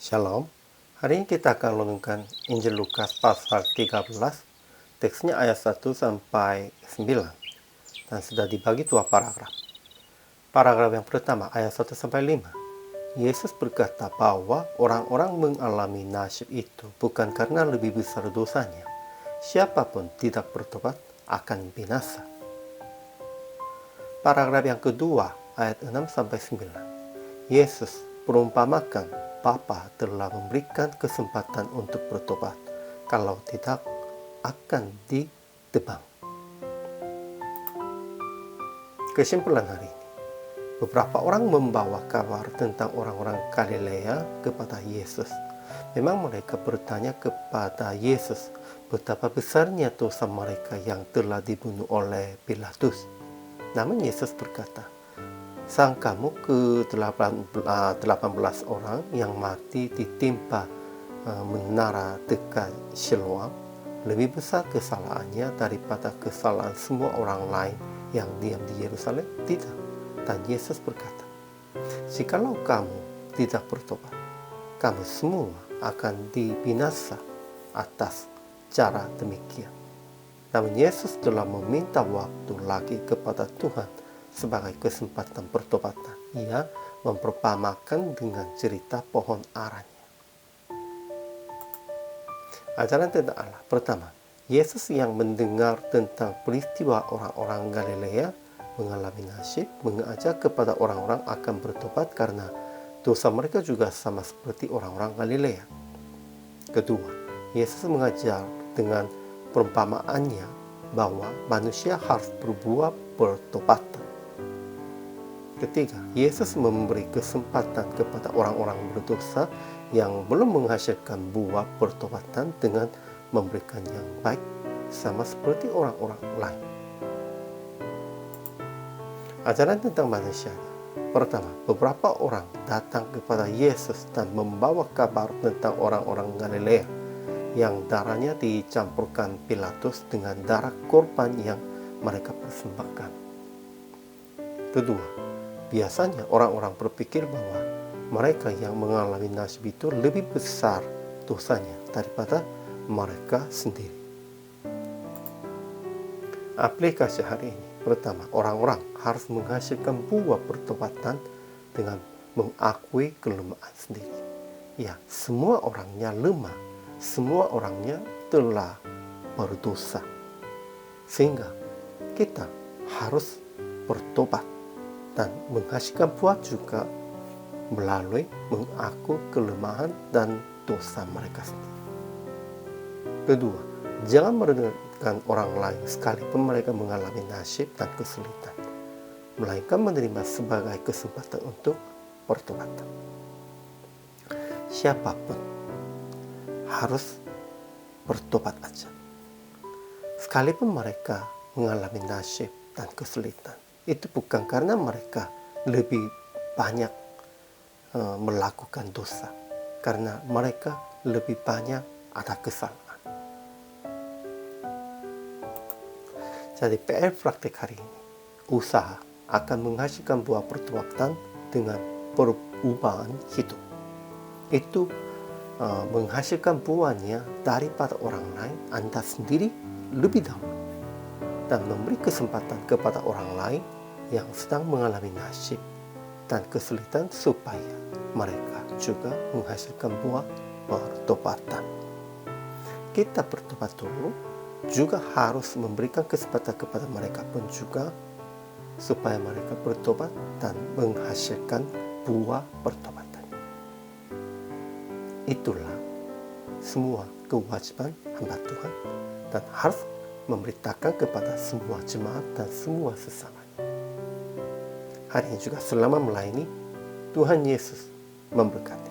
Shalom, hari ini kita akan renungkan Injil Lukas pasal 13, teksnya ayat 1 sampai 9, dan sudah dibagi dua paragraf. Paragraf yang pertama, ayat 1 sampai 5. Yesus berkata bahwa orang-orang mengalami nasib itu bukan karena lebih besar dosanya. Siapapun tidak bertobat akan binasa. Paragraf yang kedua, ayat 6 sampai 9. Yesus perumpamakan Bapa telah memberikan kesempatan untuk bertobat, kalau tidak akan ditebang. Kesimpulan hari ini, beberapa orang membawa kabar tentang orang-orang Galilea kepada Yesus. Memang mereka bertanya kepada Yesus betapa besarnya dosa mereka yang telah dibunuh oleh Pilatus. Namun Yesus berkata, sangkamu ke-18 orang yang mati ditimpa menara dekat Siloam lebih besar kesalahannya daripada kesalahan semua orang lain yang diam di Yerusalem? Tidak. Dan Yesus berkata, jikalau kamu tidak bertobat, kamu semua akan dibinasa atas cara demikian. Namun Yesus telah meminta waktu lagi kepada Tuhan sebagai kesempatan pertobatan. Ia memperumpamakan dengan cerita pohon aranya. Ajaran tentang Allah. Pertama, Yesus yang mendengar tentang peristiwa orang-orang Galilea mengalami nasib, mengajak kepada orang-orang akan bertobat karena dosa mereka juga sama seperti orang-orang Galilea. Kedua, Yesus mengajar dengan perumpamaannya bahwa manusia harus berbuat pertobatan. Ketiga, Yesus memberi kesempatan kepada orang-orang berdosa yang belum menghasilkan buah pertobatan dengan memberikan yang baik sama seperti orang-orang lain. Ajaran tentang manusia. Pertama, beberapa orang datang kepada Yesus dan membawa kabar tentang orang-orang Galilea yang darahnya dicampurkan Pilatus dengan darah korban yang mereka persembahkan. Kedua, biasanya orang-orang berpikir bahwa mereka yang mengalami nasib itu lebih besar dosanya daripada mereka sendiri. Aplikasi hari ini. Pertama, orang-orang harus menghasilkan buah pertobatan dengan mengakui kelemahan sendiri. Ya, semua orangnya lemah, semua orangnya telah berdosa. Sehingga kita harus bertobat dan menghasilkan buah juga melalui mengaku kelemahan dan dosa mereka sendiri. Kedua, jangan merendahkan orang lain sekalipun mereka mengalami nasib dan kesulitan, melainkan menerima sebagai kesempatan untuk pertobatan. Siapapun harus bertobat aja, sekalipun mereka mengalami nasib dan kesulitan. Itu bukan karena mereka lebih banyak melakukan dosa, karena mereka lebih banyak ada kesalahan. Jadi PR praktik hari ini, usaha akan menghasilkan buah pertobatan dengan perubahan hidup. Itu menghasilkan buahnya daripada orang lain, Anda sendiri lebih dahulu, dan memberi kesempatan kepada orang lain yang sedang mengalami nasib dan kesulitan supaya mereka juga menghasilkan buah pertobatan. Kita bertobat dulu, juga harus memberikan kesempatan kepada mereka pun juga supaya mereka bertobat dan menghasilkan buah pertobatan. Itulah semua kewajiban hamba Tuhan dan harus memberitakan kepada semua jemaat dan semua sesamanya. Hari ini juga selama melayani, Tuhan Yesus memberkati.